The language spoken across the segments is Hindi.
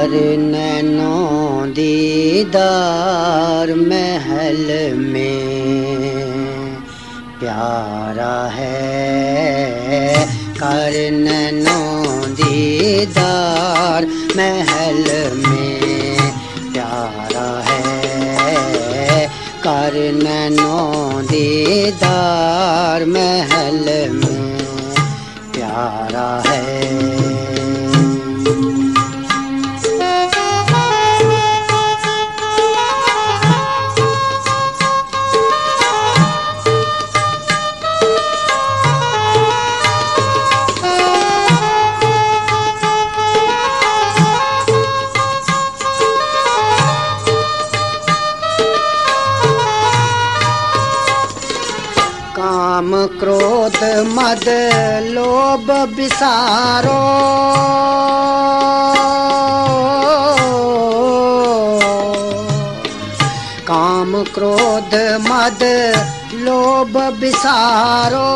कर नैनों दीदार महल में प्यारा है। कर नैनों दीदार महल में प्यारा है। कर नैनों दीदार महल में प्यारा है। काम क्रोध मद लोभ बिसारो, काम क्रोध मद लोभ बिसारो,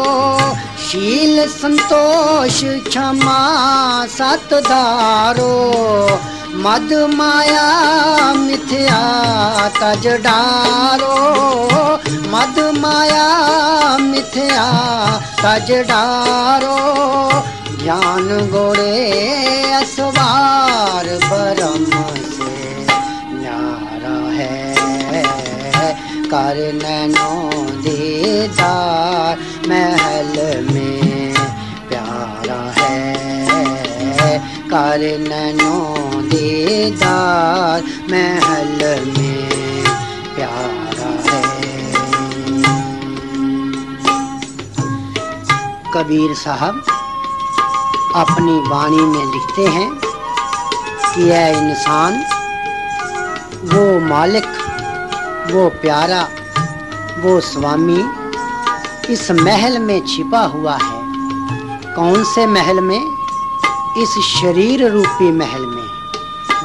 शील संतोष क्षमा सत धारो। मद माया मिथ्या तज डारो, मद माया मिथ्या तज डारो। ज्ञान गोड़े असवार ब्रह्म से न्यारा है। कर नैनों दीदार महल में प्यारा है। कर नैनों दीदार महल में प्यारा है। कबीर साहब अपनी वाणी में लिखते हैं कि यह इंसान वो मालिक, वो प्यारा, वो स्वामी इस महल में छिपा हुआ है। कौन से महल में? इस शरीर रूपी महल में,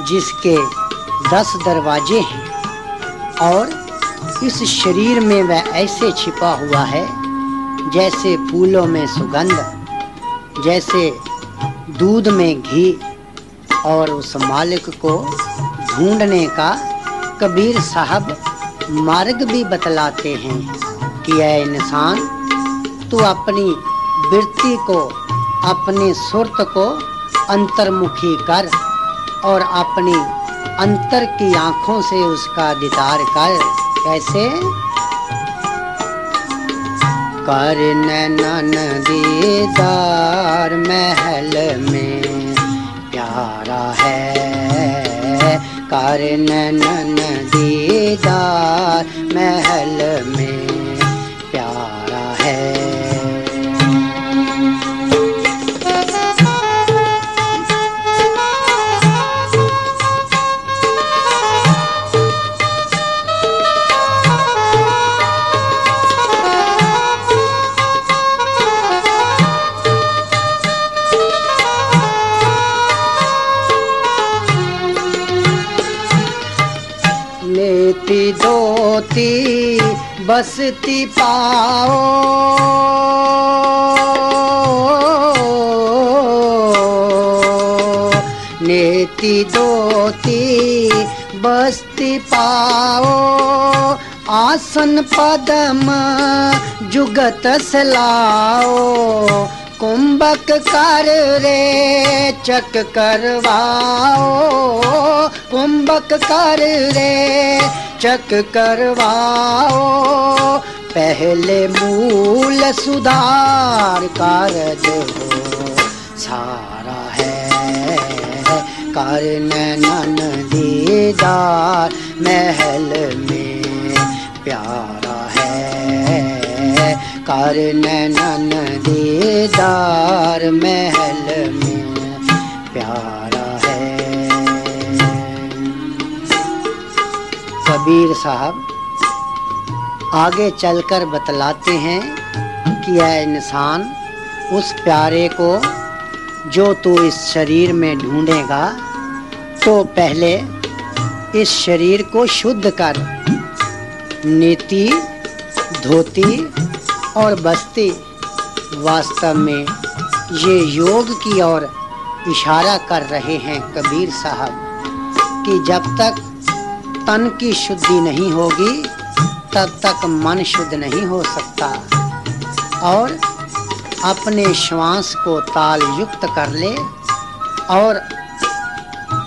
जिसके 10 दरवाजे हैं। और इस शरीर में वह ऐसे छिपा हुआ है जैसे फूलों में सुगंध, जैसे दूध में घी। और उस मालिक को ढूंढने का कबीर साहब मार्ग भी बतलाते हैं कि ऐ इंसान, तू अपनी वृत्ति को, अपनी सुरत को अंतर्मुखी कर और अपनी अंतर की आंखों से उसका दीदार कर। कैसे? कर नैनन दीदार महल में प्यारा है। कर नैनन दीदार महल में प्यारा है। लेती दोती बसती पाओ, नेति दोती बसती पाओ। आसन पदम जुगत सलाओ, कुंभक कर रे चक करवाओ। कुंभक कर रे चक करवाओ। पहले मूल सुधार कारज हो सारा है। कर नैनन दीदार महल में प्यारा है। कर नैनन दीदार महल में प्यारा है। कबीर साहब आगे चलकर बतलाते हैं कि यह इंसान उस प्यारे को जो तू इस शरीर में ढूंढेगा तो पहले इस शरीर को शुद्ध कर। नीति, धोती और बस्ती वास्तव में ये योग की ओर इशारा कर रहे हैं कबीर साहब। कि जब तक तन की शुद्धि नहीं होगी तब तक मन शुद्ध नहीं हो सकता। और अपने श्वास को ताल युक्त कर ले। और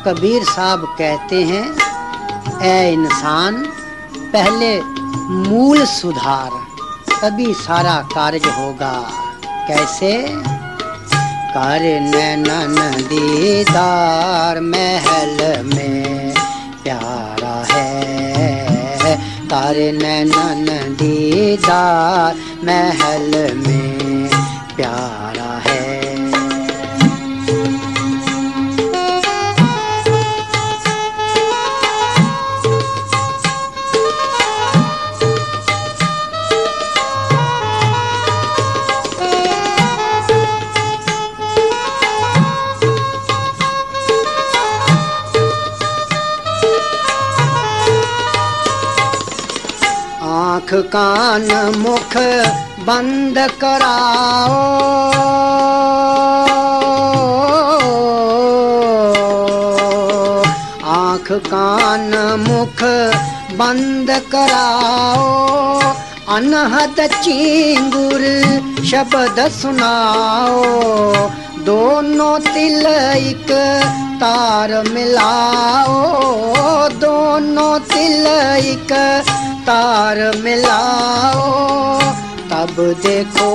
कबीर साहब कहते हैं, ऐ इंसान पहले मूल सुधार, तभी सारा कार्य होगा। कैसे? कर नैनन दीदार महल में प्यारा है, कर नैनन दीदार महल में प्यारा है। आँख कान मुख बंद कराओ, आँख कान मुख बंद कराओ, अनहद चिंगुर शब्द सुनाओ, दोनों तिल एक तार मिलाओ, दोनों तिल एक तार मिलाओ, तब देखो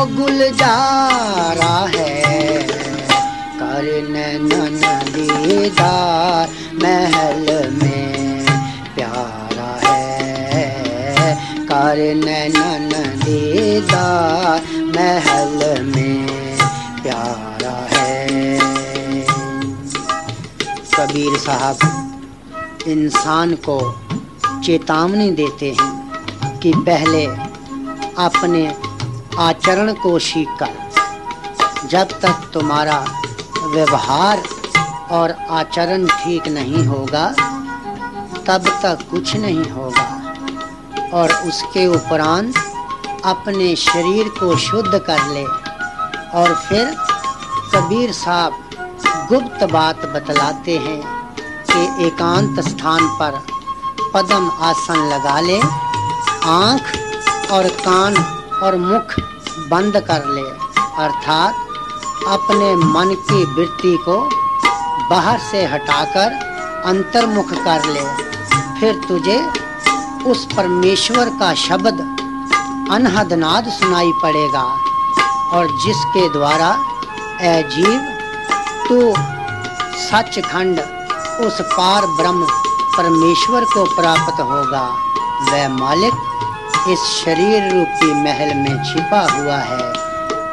गुलजारा है। कर नैनन दीदार महल में प्यारा है, कर नैनन दीदार महल में प्यारा है। कबीर साहब इंसान को चेतावनी देते हैं कि पहले अपने आचरण को सीख कर, जब तक तुम्हारा व्यवहार और आचरण ठीक नहीं होगा तब तक कुछ नहीं होगा। और उसके उपरांत अपने शरीर को शुद्ध कर ले। और फिर कबीर साहब गुप्त बात बतलाते हैं कि एकांत स्थान पर पद्म आसन लगा ले, आँख और कान और मुख बंद कर ले, अर्थात अपने मन की वृत्ति को बाहर से हटाकर अंतर्मुख कर ले। फिर तुझे उस परमेश्वर का शब्द अनहद नाद सुनाई पड़ेगा, और जिसके द्वारा ऐ जीव तू सचखंड उस पार ब्रह्म परमेश्वर को प्राप्त होगा। वह मालिक इस शरीर रूपी महल में छिपा हुआ है।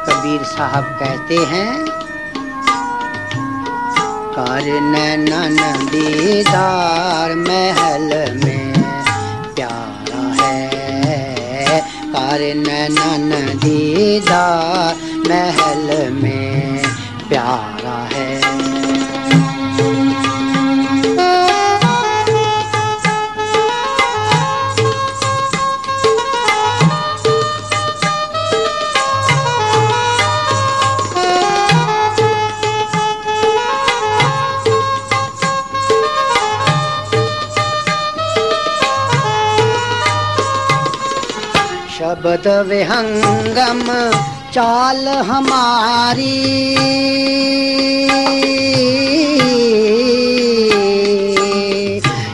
कबीर साहब कहते हैं, कर नैनन दीदार महल में प्यारा है, कर नैनन दीदार महल में प्यारा है। शब्द विहंगम चाल हमारी,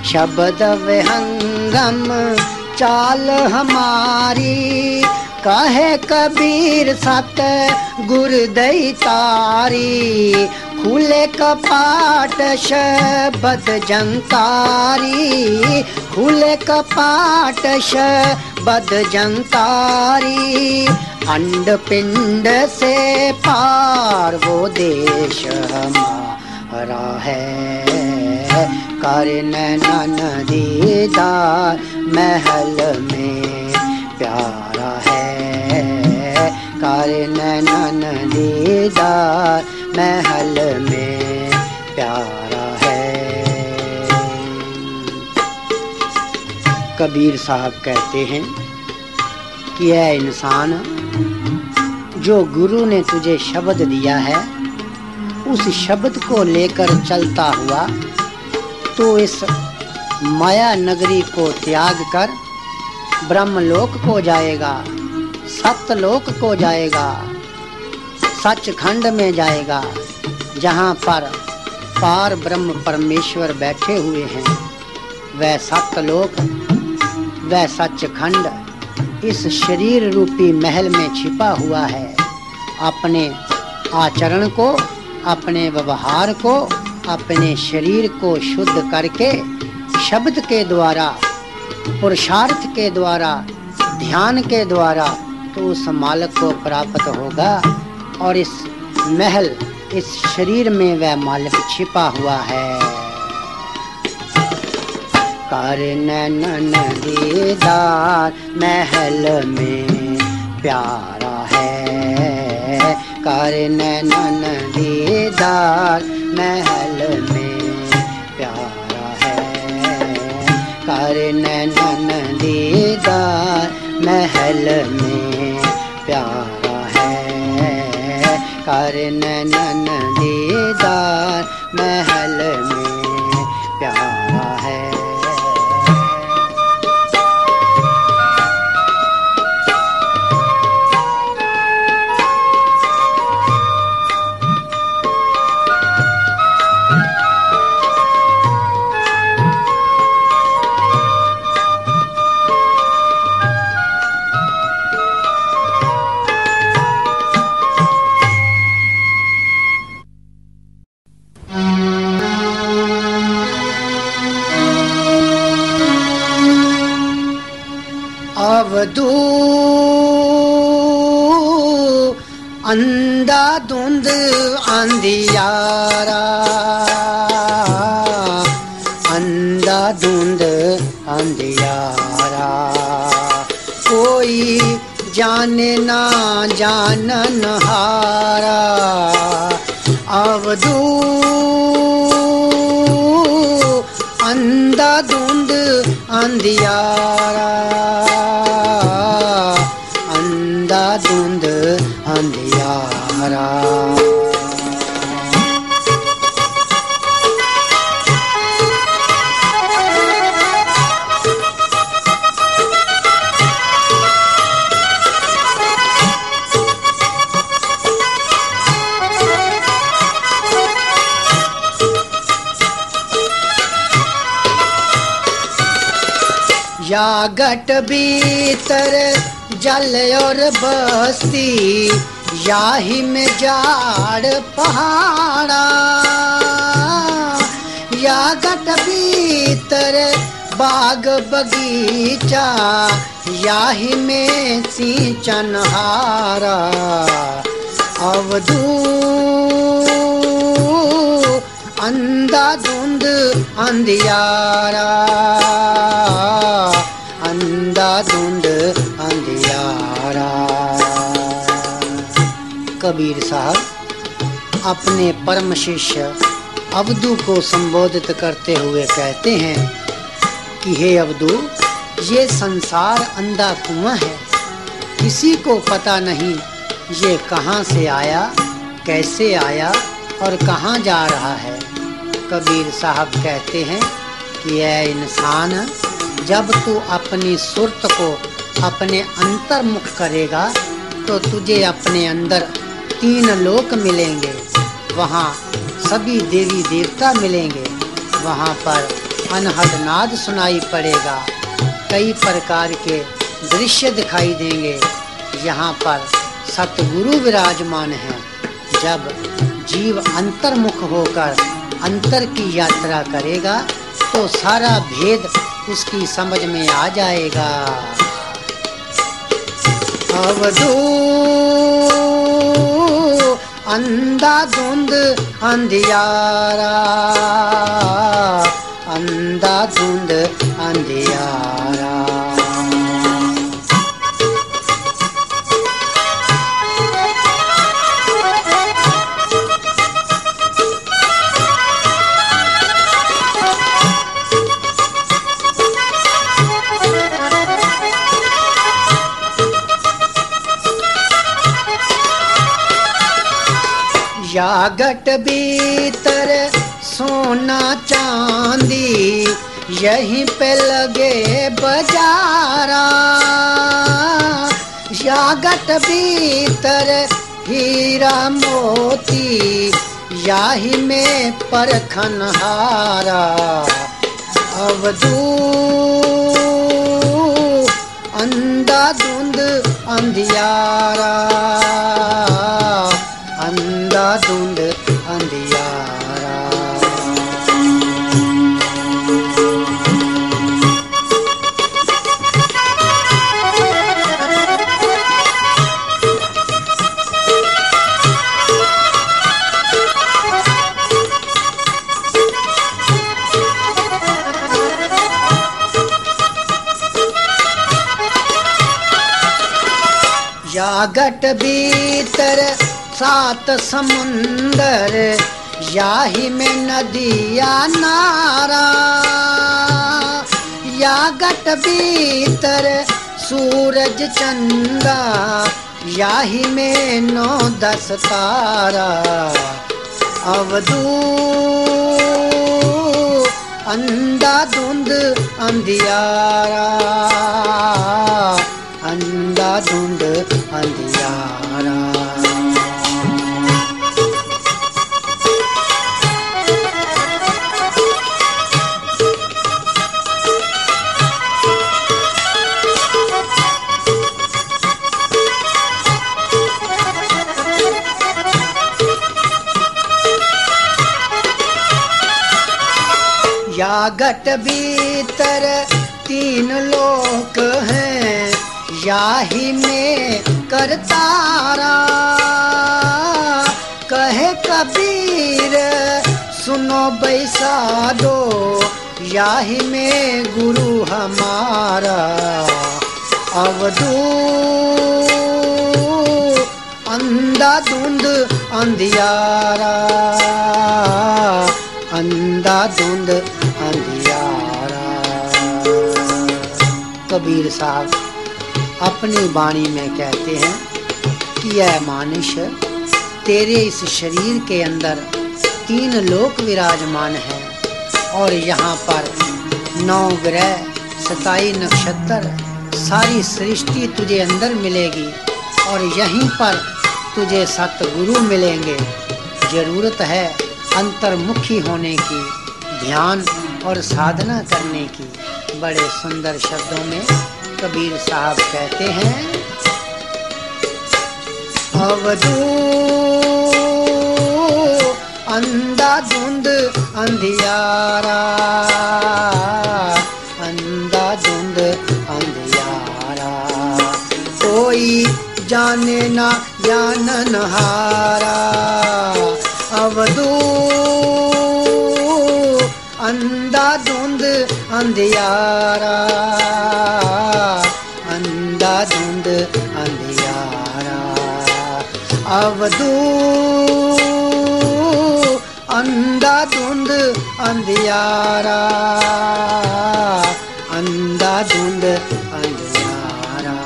शब्द विहंगम चाल हमारी, कहे कबीर सत गुरदई तारी, खुले कपाट शब्द जंतारी, खुले कपाट शब्द जंतारी, अंड पिंड से पार वो देश हमारा है। कर नैनन दीदार महल में प्यारा है, कर नैनन दीदार महल में प्यारा है। कबीर साहब कहते हैं कि ऐ इंसान, जो गुरु ने तुझे शब्द दिया है उस शब्द को लेकर चलता हुआ तू इस माया नगरी को त्याग कर ब्रह्मलोक को जाएगा, सत्यलोक को जाएगा, सचखंड में जाएगा, जहाँ पर पार ब्रह्म परमेश्वर बैठे हुए हैं। वह सत्यलोक, वह सचखंड इस शरीर रूपी महल में छिपा हुआ है। अपने आचरण को, अपने व्यवहार को, अपने शरीर को शुद्ध करके शब्द के द्वारा, पुरुषार्थ के द्वारा, ध्यान के द्वारा तो उस मालिक को प्राप्त होगा। और इस महल, इस शरीर में वह मालिक छिपा हुआ है। कर नैनन दीदार महल में प्यारा है, कर नैनन दीदार महल में प्यारा है, कर नैनन दीदार महल में प्यारा है, कर नैनन दीदार महल में प्यारा है। अवधू अंधाधुंध अंधियारा, अंधाधुंध अंधियारा, कोई जाने ना जानन हारा। अवधू अंधाधुंध अंधियारा, अंधाधुंध अंधियारा। या घट भीतर जल और बस्ती, याही में जाड़ पहाड़ा। या घट भीतर बाग बगीचा, याही में सिंचन हारा। अवधू अंधाधुंध अंधियारा, अंधाधुंध अंधियारा। कबीर साहब अपने परम शिष्य अवधू को संबोधित करते हुए कहते हैं कि हे अवधू, ये संसार अंधा कुआं है, किसी को पता नहीं ये कहाँ से आया, कैसे आया और कहाँ जा रहा है। कबीर साहब कहते हैं कि ऐ इंसान, जब तू अपनी सुरत को अपने अंतर्मुख करेगा तो तुझे अपने अंदर 3 लोक मिलेंगे। वहाँ सभी देवी देवता मिलेंगे, वहाँ पर अनहद नाद सुनाई पड़ेगा, कई प्रकार के दृश्य दिखाई देंगे। यहाँ पर सतगुरु विराजमान हैं। जब जीव अंतर्मुख होकर अंतर की यात्रा करेगा तो सारा भेद उसकी समझ में आ जाएगा। अवधू अंधाधुंध अंधियारा, अंधाधुंध अंधियारा। या घट भीतर सोना चांदी यहीं पे लगे बजारा, यागट भीतर हीरा मोती याही में परखन हारा। अवधू अंधाधुंध अंधियारा, अंधाधुंध अंधियारा। यागट भीतर सात समुंदर याही में नदिया नारा, यागट भीतर सूरज चंदा याही में 9-10 तारा। अवधू अंधाधुंध अंधियारा, अंधाधुंध अंधियारा। यागट भीतर 3 लोक हैं याही में करतारा। कहे कबीर सुनो बैसादो याही में गुरु हमारा। अवधू अंधाधुंध अंधियारा, अंधाधुंध अंधियारा। कबीर साहब अपनी वाणी में कहते हैं कि यह मनुष्य तेरे इस शरीर के अंदर 3 लोक विराजमान हैं और यहाँ पर 9 ग्रह 27 नक्षत्र सारी सृष्टि तुझे अंदर मिलेगी और यहीं पर तुझे सतगुरु मिलेंगे। जरूरत है अंतर्मुखी होने की, ध्यान और साधना करने की। बड़े सुंदर शब्दों में कबीर साहब कहते हैं, अवधू अंधाधुंध अंधियारा, अंधाधुंध अंधियारा। कोई जाने ना जानन हारा। अवधू अंधाधुंध अंधियारा, अंधाधुंध अंधियारा। अवधू अंधाधुंध अंधियारा, अंधाधुंध अंधियारा।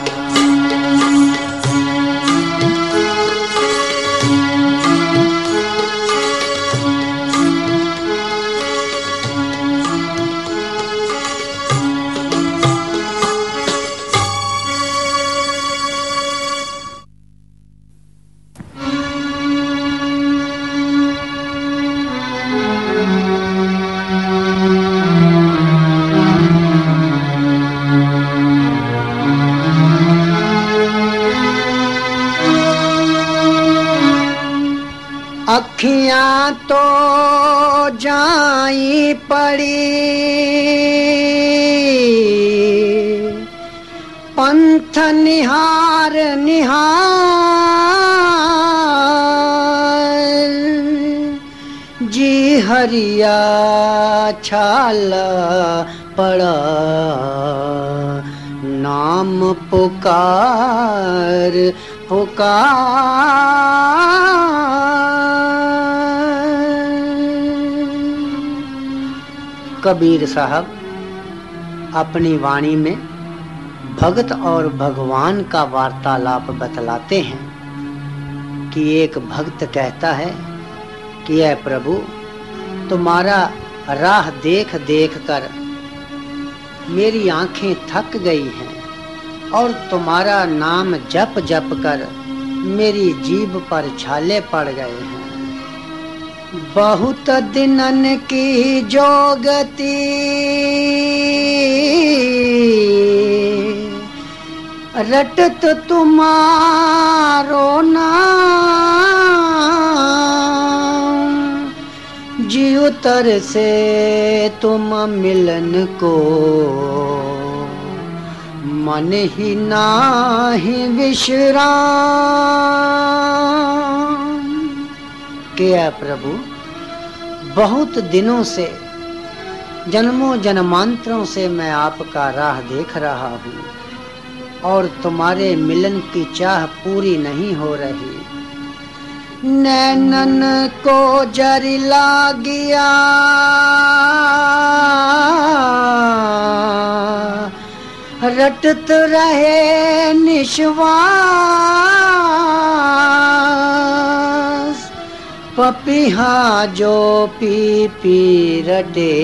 अखियां तो जाई पड़ी पंथ निहार निहार, जी हरिया छाला पड़ा नाम पुकार पुकार। कबीर साहब अपनी वाणी में भगत और भगवान का वार्तालाप बतलाते हैं कि एक भक्त कहता है कि ऐ प्रभु तुम्हारा राह देख देख कर मेरी आंखें थक गई हैं और तुम्हारा नाम जप जप कर मेरी जीभ पर छाले पड़ गए हैं। बहुत दिनन की जोगती रटत तुम्हारो नाम, जी उतर से तुम मिलन को मन ही नाही विश्राम। क्या प्रभु, बहुत दिनों से, जन्मों जन्मांतरों से मैं आपका राह देख रहा हूँ और तुम्हारे मिलन की चाह पूरी नहीं हो रही। नैनन को जरिला गया रटत रहे निश्वास, पपीहा जो पी पी रटे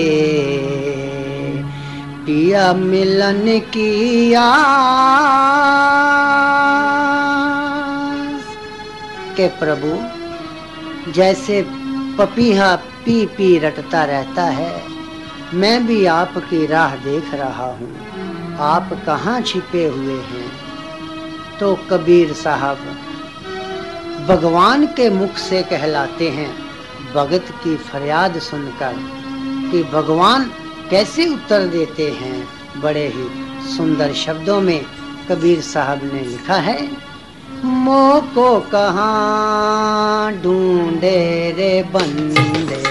पिया मिलन की आस। के प्रभु, जैसे पपीहा पी पी रटता रहता है, मैं भी आपकी राह देख रहा हूँ। आप कहाँ छिपे हुए हैं? तो कबीर साहब भगवान के मुख से कहलाते हैं, भगत की फरियाद सुनकर, कि भगवान कैसे उत्तर देते हैं। बड़े ही सुंदर शब्दों में कबीर साहब ने लिखा है, मोह को कहाँ ढूंढे रे बंदे,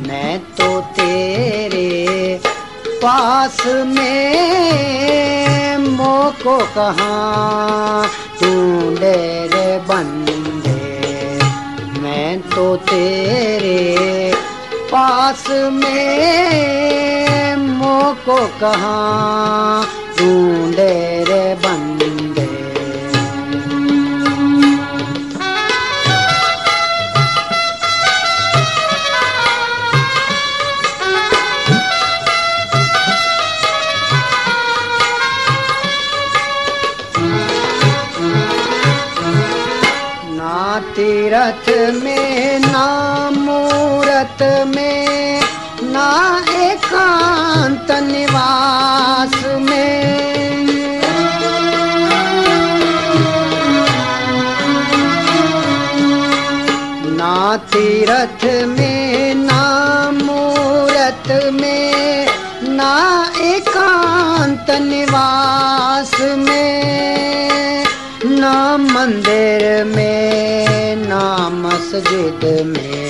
मैं तो तेरे पास में, मोह को कहाँ ढूंढे रे बंदे, मैं तो तेरे पास में, मोह को कहाँ ढूंढे रे बंदे। ना तीरथ में ना मूरत में ना एकांत निवास में, ना तीरथ में ना मूरत में ना एकांत निवास में, ना मंदिर में ना मस्जिद में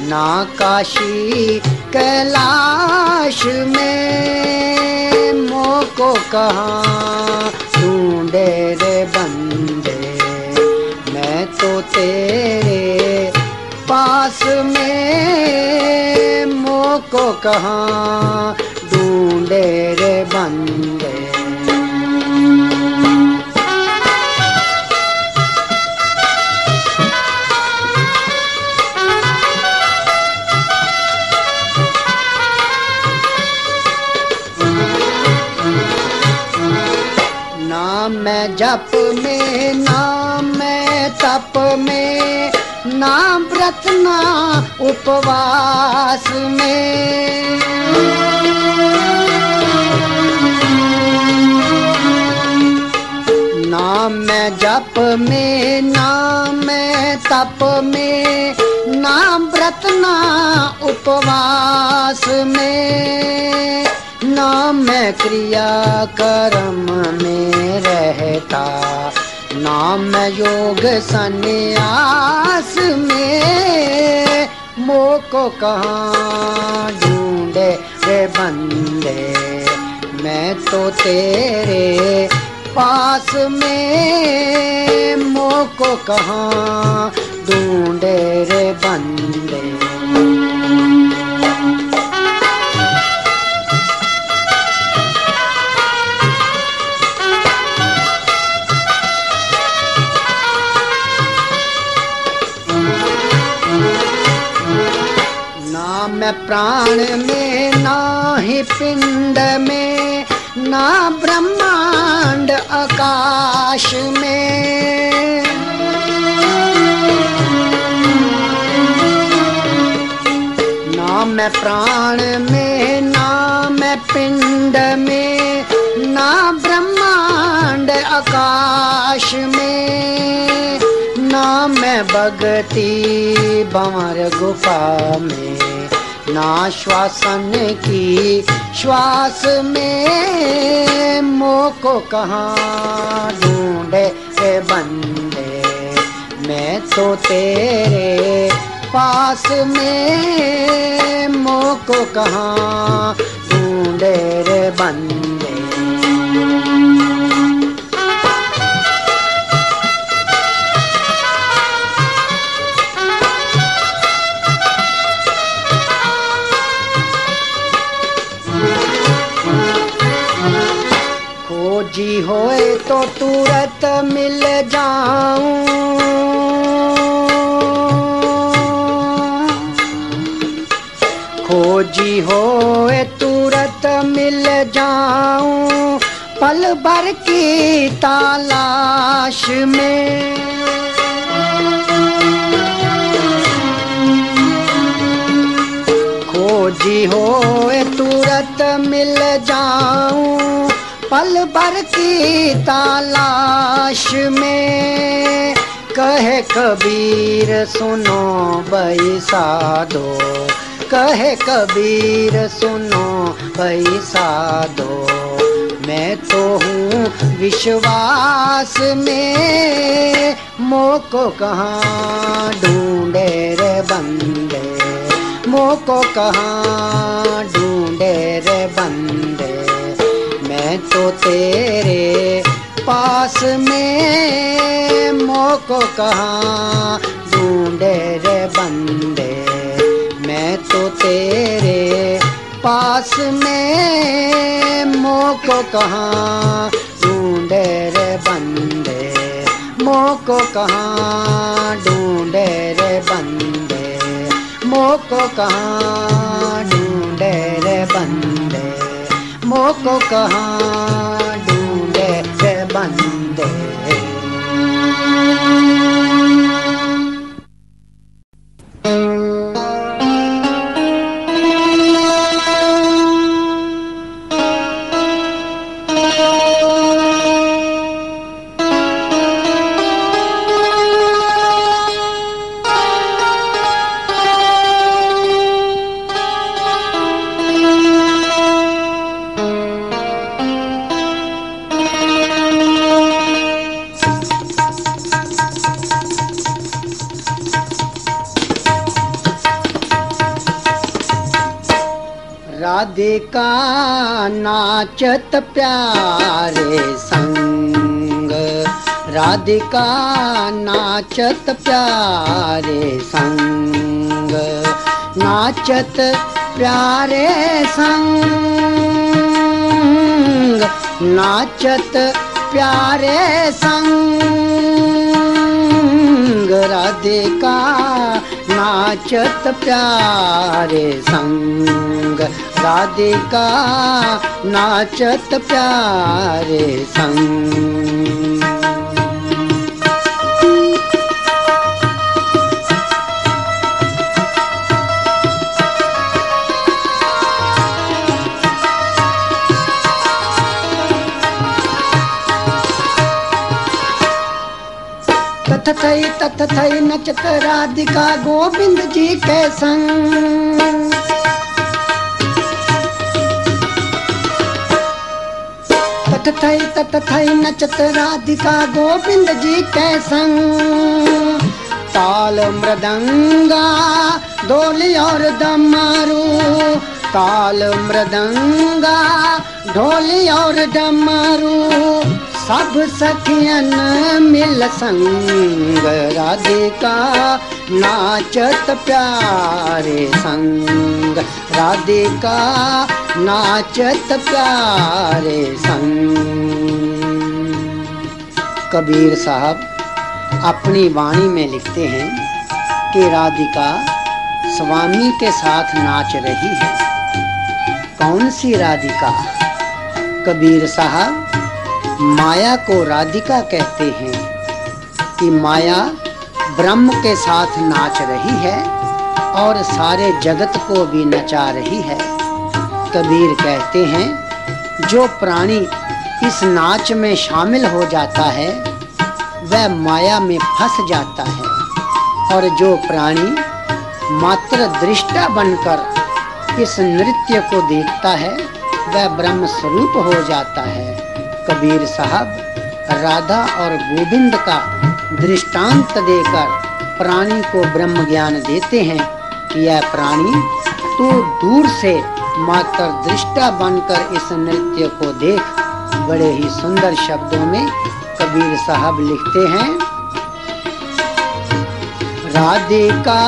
ना काशी कैलाश में, मोह को कहाँ ढूंढे रे बंदे, मैं तो तेरे पास में, मोह को कहाँ ढूंढे रे बंदे। मैं जप में ना मैं तप में ना व्रत ना उपवास में, ना मैं जप में ना मैं तप में ना व्रत ना उपवास में, ना मैं क्रिया कर्म में रहता ना मैं योग संन्यास में, मोह को कहाँ ढूंढे रे बंदे, मैं तो तेरे पास में, मोह को कहाँ ढूंढे रे बंदे। मैं प्राण में ना ही पिंड में, ना ब्रह्मांड आकाश में। ना मैं प्राण में, ना मैं पिंड में, ना ब्रह्मांड आकाश में, ना मैं भगति भंवर गुफा में, ना श्वासन की श्वास में। मोह को कहाँ ढूंढे रे बंदे, मैं तो तेरे पास में। मोह को कहाँ ढूंढे रे बंदे। खोजी होए तो तुरंत मिल जाऊं, खोजी होए तुरंत मिल जाऊं, पल भर की तलाश में। खोजी होए तुरंत मिल जाऊं, पल भर की तलाश में। कहे कबीर सुनो भई साधो, कहे कबीर सुनो भई साधो, मैं तो हूँ विश्वास में। मोह को कहाँ ढूंढे रे बंदे, मोह को कहाँ ढूंढे रे बंदे, मैं तो तेरे पास में। मोह को कहाँ ढूंढे रे बंदे, मैं तो तेरे पास में। मोह को कहाँ ढूंढे रे बंदे, मोह को कहाँ ढूंढे रे बंदे, मोह को कहाँ ढूंढे रे बंदे, मोह को कहाँ ढूंढे रे बंदे। राधिका नाचत प्यारे संग, राधिका नाचत प्यारे संग, नाचत प्यारे संग, नाचत प्यारे संग। राधिका नाचत प्यारे संग, राधिका नाचत प्यारे संग। तथ थई नचत राधिका गोविंद जी के संग। तथ थई नचत राधिका गोविंद जी के संग। ताल मृदंगा ढोली और डमरू, ताल मृदंगा ढोली और डमरू, सब सखियन मिल संग। राधिका नाचत प्यारे संग, राधिका नाचत प्यारे संग। कबीर साहब अपनी वाणी में लिखते हैं कि राधिका स्वामी के साथ नाच रही है। कौन सी राधिका? कबीर साहब माया को राधिका कहते हैं कि माया ब्रह्म के साथ नाच रही है और सारे जगत को भी नचा रही है। कबीर कहते हैं जो प्राणी इस नाच में शामिल हो जाता है वह माया में फंस जाता है, और जो प्राणी मात्र दृष्टा बनकर इस नृत्य को देखता है वह ब्रह्म स्वरूप हो जाता है। कबीर साहब राधा और गोविंद का दृष्टांत देकर प्राणी को ब्रह्म ज्ञान देते हैं कि यह प्राणी तो दूर से मात्र दृष्टा बनकर इस नृत्य को देख। बड़े ही सुंदर शब्दों में कबीर साहब लिखते हैं, राधिका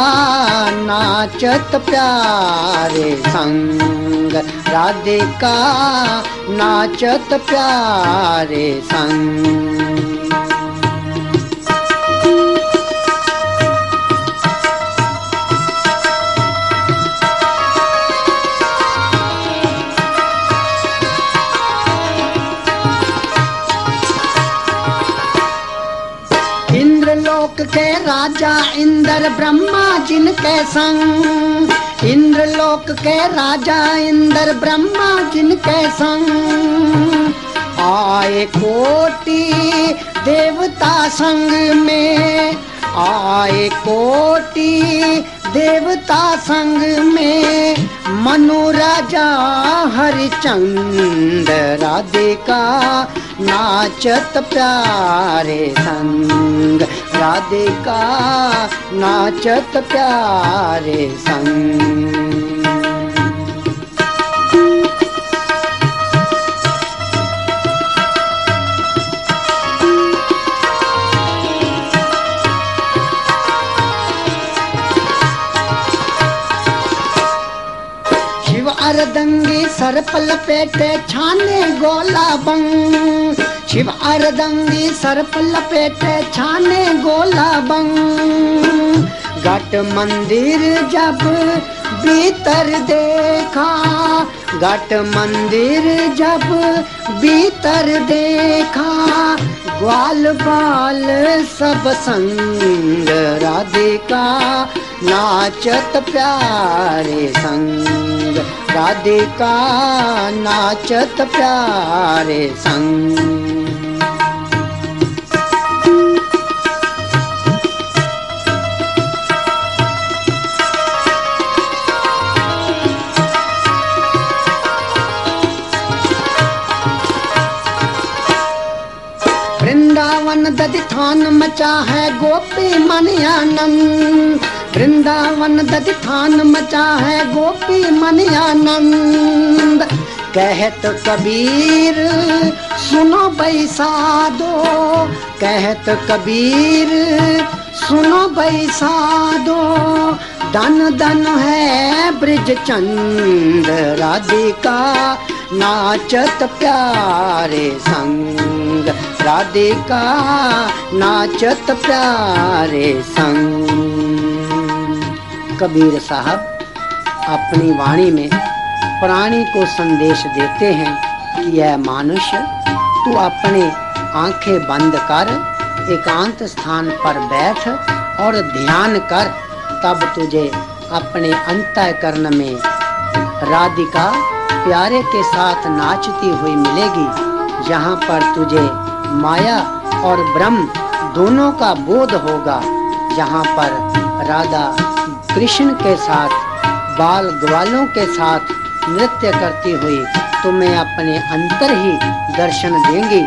नाचत प्यारे संग, राधिका नाचत प्यारे संग। इंद्रलोक के राजा इंद्र ब्रह्मा जिनके संग, इंद्रलोक के राजा इंद्र ब्रह्मा जिनके संग, आए कोटि देवता संग में, आए कोटि देवता संग में, मनु राजा हरिचंद, राधिका नाचत प्यारे संग, राधिका नाचत प्यारे संग। अरदंगी सर्प लपेटे छाने गोला बंग, शिव अरदंगी सर्प लपेटे छाने गोला बंग। घट मंदिर जब भीतर देखा, घट मंदिर जब भीतर देखा, ग्वाल बाल सब संग, राधिका नाचत प्यारे संग, राधिका नाचत प्यारे संग। वृंदावन दधिथान मचा है गोपी मन आनंद, वृंदावन दधिथान मचा है गोपी मन आनंद। कहत कबीर सुनो बैसादो, कहत कबीर सुनो बैसादो, दन दन है ब्रिज चंद, राधिका नाचत प्यारे संग, राधिका नाचत प्यारे संग। कबीर साहब अपनी वाणी में प्राणी को संदेश देते हैं कि यह मनुष्य तू अपने आंखें बंद कर, एकांत स्थान पर बैठ और ध्यान कर, तब तुझे अपने अंतःकरण में राधिका प्यारे के साथ नाचती हुई मिलेगी, जहाँ पर तुझे माया और ब्रह्म दोनों का बोध होगा, जहाँ पर राधा कृष्ण के साथ बाल ग्वालों के साथ नृत्य करती हुई तुम्हें अपने अंतर ही दर्शन देंगी।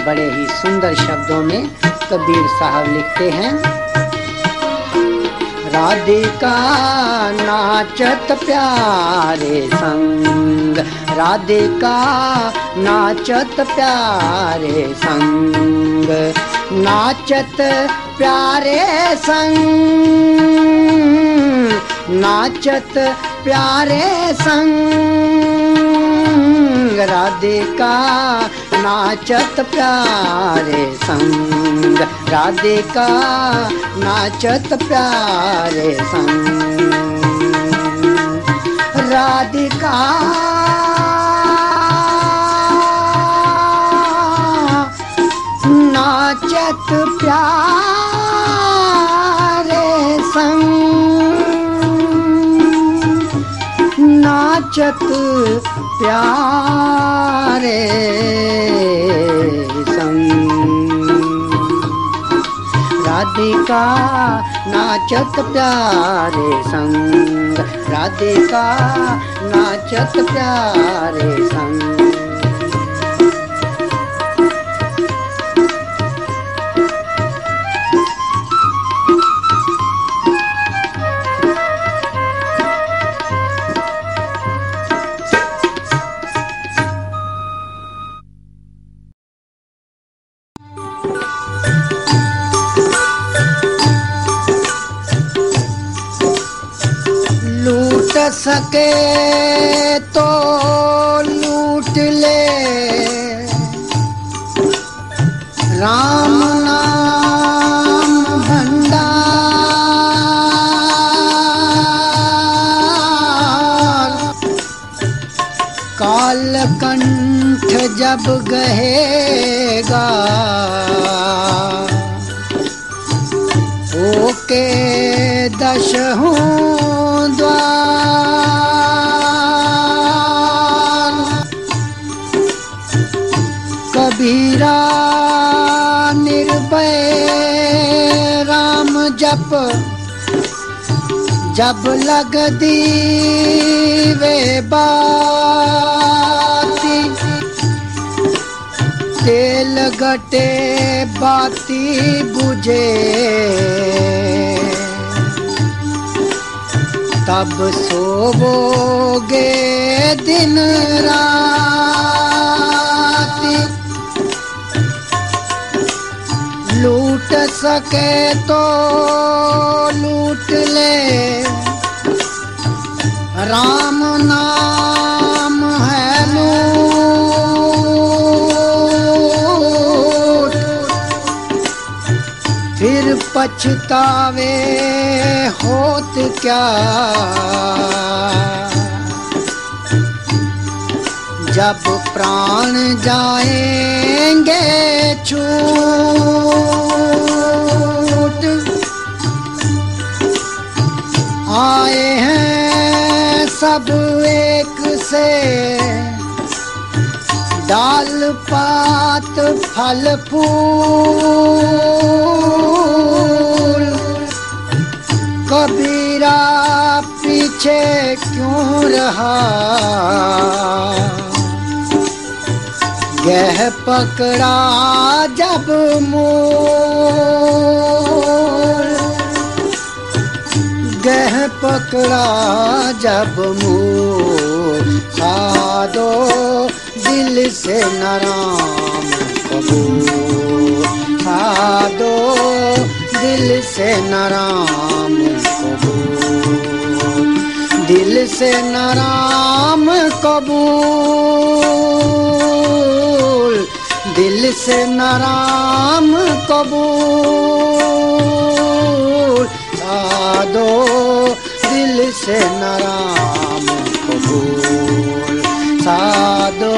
बड़े ही सुंदर शब्दों में कबीर साहब लिखते हैं, राधिका नाचत प्यारे संग, राधिका नाचत प्यारे संग, नाचत प्यारे संग, नाचत प्यारे संग, राधिका नाचत प्यारे संग, राधिका नाचत प्यारे संग। राधिका नाचत प्यारे संग, नाचत प्यारे संग। राधिका नाचत प्यारे संग, राधिका नाचत प्यारे संग। सके तो लूट ले राम नाम भंडार। कालकंठ जब गहेगा ओके दशहूं द्वार। कबीरा निर्भय राम जप, जब लग दीवे बाती। तेल गटे बाती बुझे, तब सोवोगे दिन राती। लूट सके तो लूट ले राम नाम है लूट। फिर पछतावे होत क्या, जब प्राण जाएंगे छूट। आए हैं सब एक से डाल पात फल फूल। कबीरा पीछे क्यों रहा, गह पकड़ा जब मूल। गह पकड़ा जब मूल, साधो दिल से न राम कबूल। साधो दिल से न राम कबूल। दिल से न राम कबूल। दिल से न राम कबूल। साधो दिल से न राम कबूल। साधो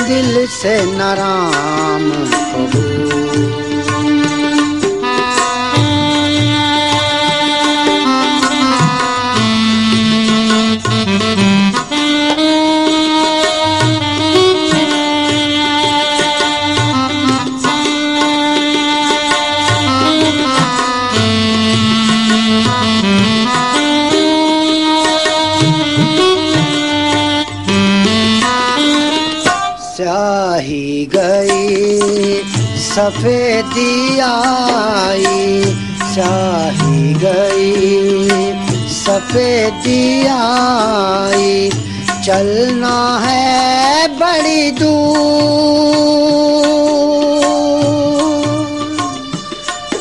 दिल से न राम कबूल। स्याही गई सफेदी आई, स्याही गई सफेदी आई। चलना है बड़ी दूर।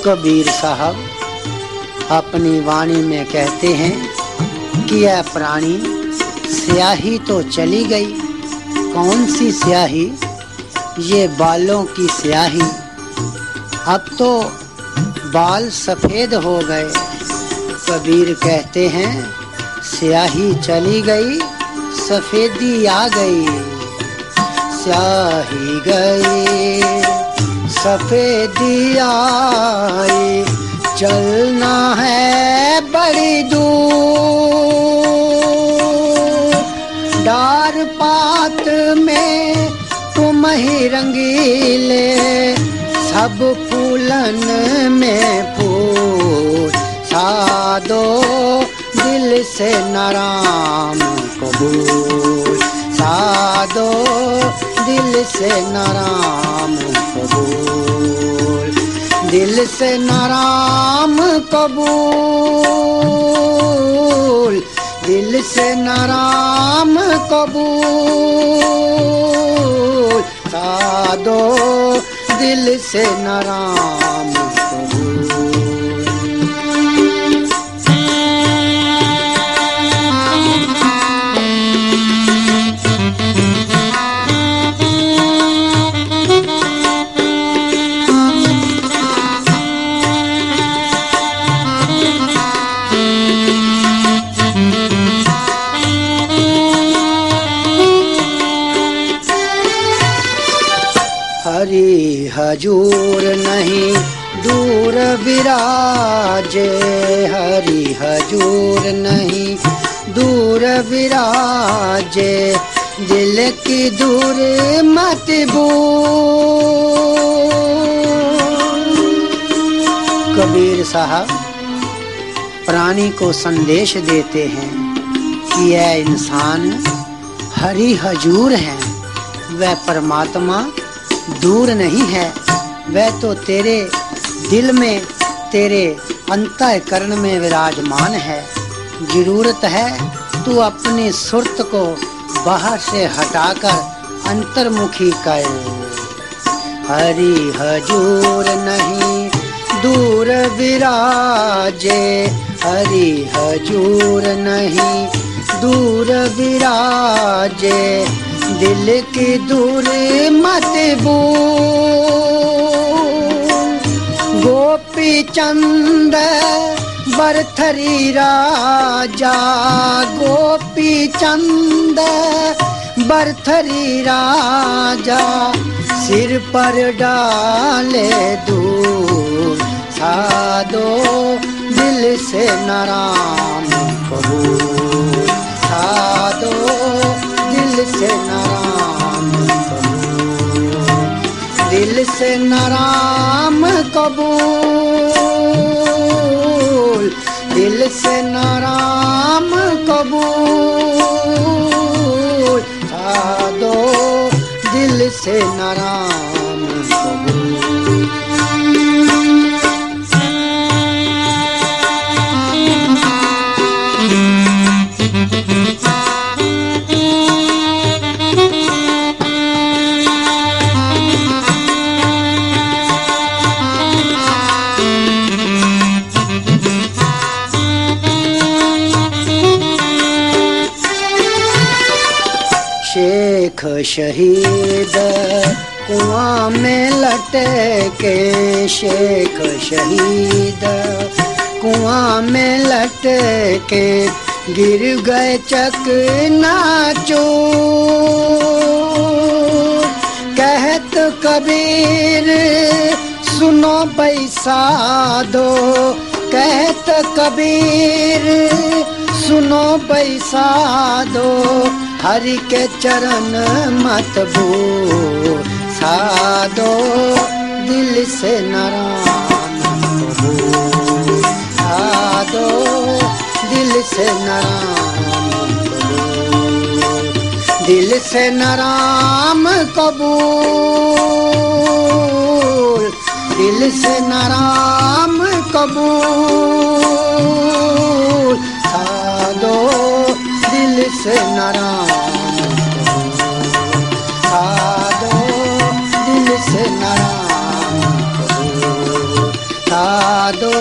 कबीर साहब अपनी वाणी में कहते हैं कि यह प्राणी स्याही तो चली गई, कौन सी स्याही, ये बालों की स्याही। अब तो बाल सफेद हो गए। कबीर कहते हैं स्याही चली गई सफेदी आ गई, स्याही गई सफेदी आई, चलना है बड़ी दूर, डार पात में तुम ही रंगीले, सब फूलन में फूल, सादो दिल से नाराम कबूल, सादो दिल से नाराम कबूल, दिल से नाराम कबूल, दिल से नाराम कबूल, सादो दिल से नाराम कबूल। हरि हजूर नहीं दूर विराजे, हरि हजूर नहीं दूर विराजे, दिल की दूर मत भूल। कबीर साहब प्राणी को संदेश देते हैं कि यह इंसान हरि हजूर है, वह परमात्मा दूर नहीं है, वह तो तेरे दिल में, तेरे अंतःकरण में विराजमान है। जरूरत है तू अपनी सुरत को बाहर से हटाकर अंतर्मुखी कर। हरि हजूर नहीं दूर विराजे, हरि हजूर नहीं दूर विराजे, दिल की दूर मत भूल। गोपी चंद बरथरी राजा, गोपी चंद बरथरी राजा, सिर पर डाले दूर, सादो दिल से नाराम कबूल, सादो दिल से नाराम कबूल, दिल से नाराम कबूल, दिल से नाराम कबूल, सादो दिल से नाराम कबूल। शेख शहीद कुआं में लटके, शेख शहीद कुआं में लटके, गिर गए चकनाचूर। कहत कबीर सुनो बैसादो, कहत कबीर सुनो बैसादो, हरि के चरण मत भूल, सादो दिल से नाराम कबूल, सादो दिल से नाराम कबूल, दिल से नाराम कबूल, दिल से नाराम कबूल, सादो दिल से नाराम कबूल, सादो दिल से नाराम कबूल, सादो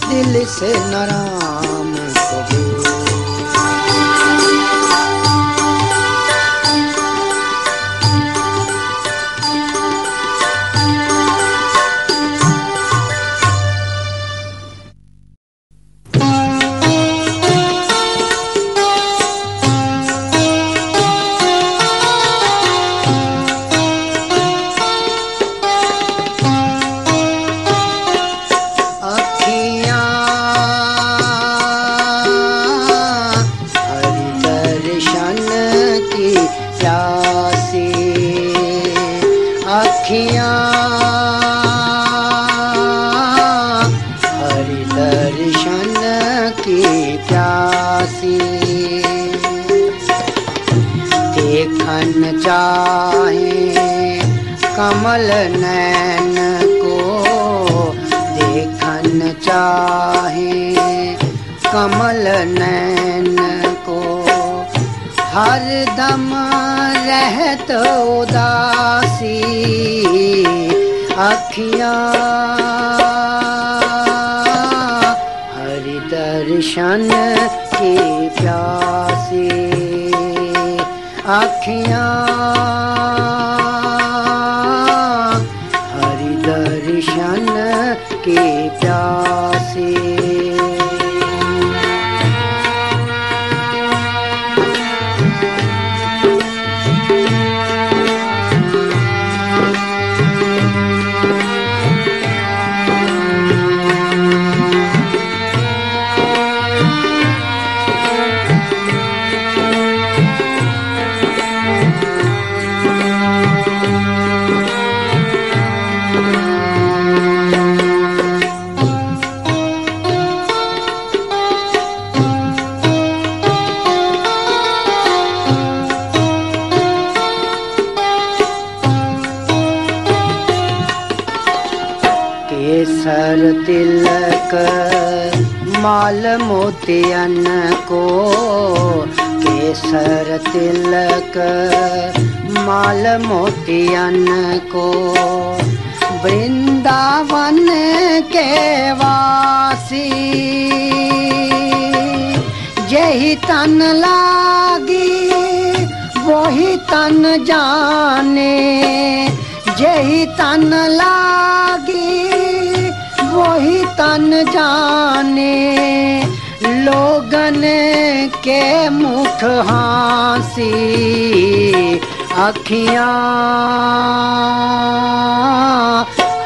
दिल से नाराम कबूल। की प्यासी। देखन चाहे कमल नैन को, देखन चाहे कमल नैन को, हर दम रहत उदासी अखियाँ हरि दर्शन की प्यासी। अखियाँ हरि दर्शन की प्यासी। केसर तिलक माल मोतियन को, केसर तिलक माल मोतियन को, वृंदावन के वासी यही तन लागी वही तन जाने, यही तन लागी वही तन जाने, लोगन के मुख हासी अखियाँ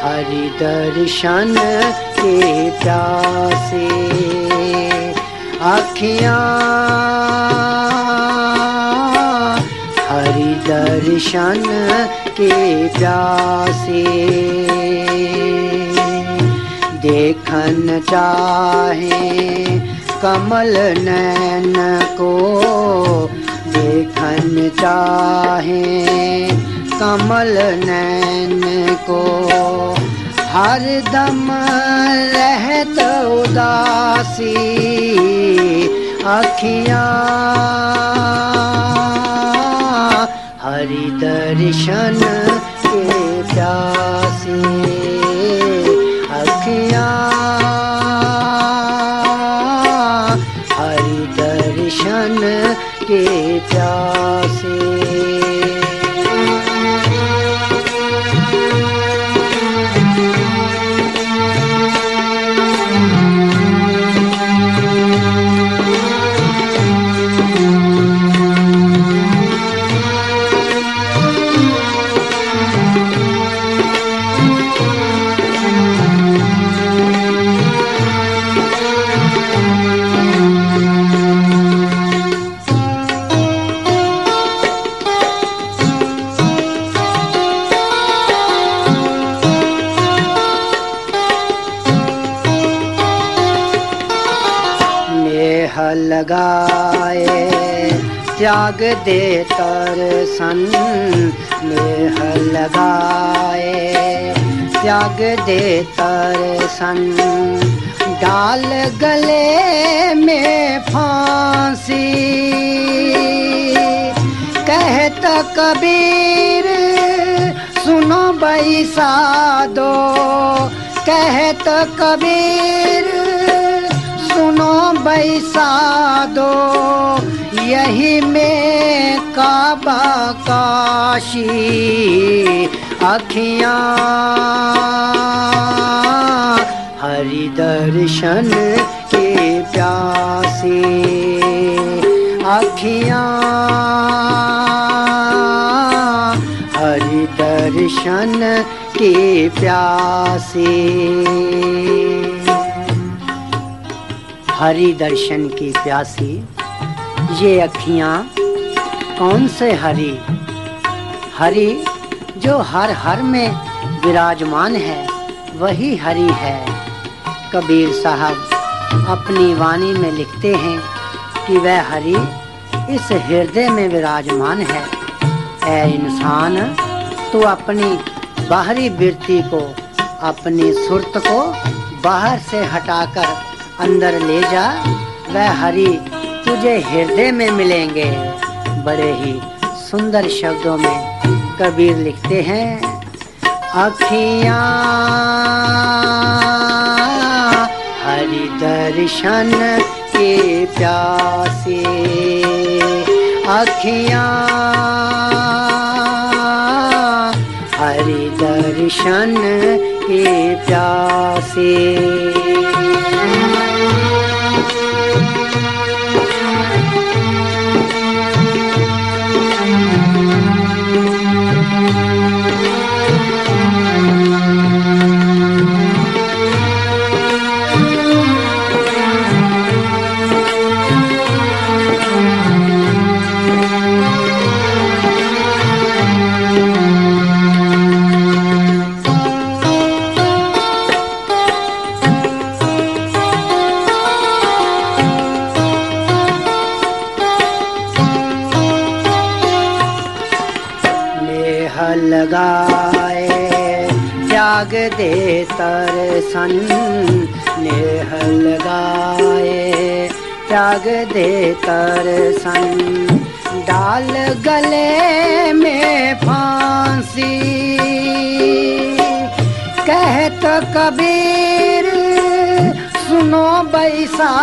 हरि दर्शन के प्यासे। अखियाँ हरि दर्शन के प्यासे। देखन चाहे कमल नैन को, देखन चाहे कमल नैन को, हर दम रहत उदासी अखियाँ हरि दर्शन के प्यासे। अखियाँ हरि दर्शन के प्यासे। लगाए त्याग दे तरसन, नेह लगाए त्याग दे तरसन, डाल गले में फांसी कहत कबीर सुनो बैसा दो, कहत कबीर सुनो बैसा दो, यही में काबा काशी अखियाँ हरि दर्शन के प्यासे। अखियाँ हरि दर्शन के प्यासे। हरि दर्शन की प्यासी ये अखियाँ कौन से हरि? हरि जो हर हर में विराजमान है वही हरि है। कबीर साहब अपनी वाणी में लिखते हैं कि वह हरि इस हृदय में विराजमान है। ऐ इंसान, तू अपनी बाहरी वृत्ति को, अपनी सुरत को बाहर से हटाकर अंदर ले जा। वह हरि तुझे हृदय में मिलेंगे। बड़े ही सुंदर शब्दों में कबीर लिखते हैं, अखियाँ हरि दर्शन के प्यासे, अखियाँ हरि दर्शन के प्यासे। लगाए त्याग दे तरसन, नेह लगाए त्याग दे तरसन, डाल गले में फांसी। कहत कबीर सुनो बैसा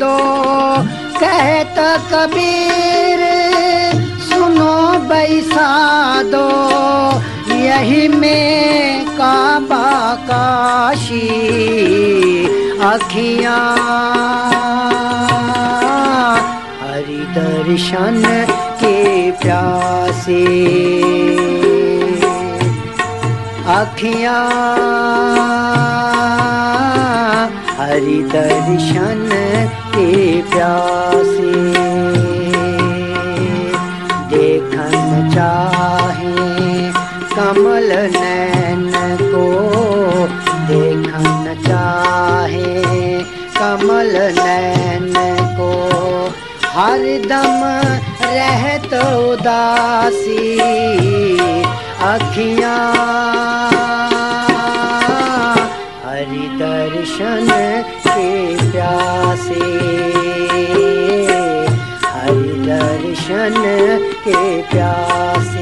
दो, कहत कबीर सुनो बैसा दो, यही में काबा काशी। अखियाँ हरि दर्शन के प्यासे, अखियाँ हरि दर्शन के प्यासे। देखन चाहे कमल नैन को, देखन चाहे कमल नैन को, हरदम रहत उदासी। अखियाँ हरि दर्शन के प्यासे, हरि दर्शन के प्यासे।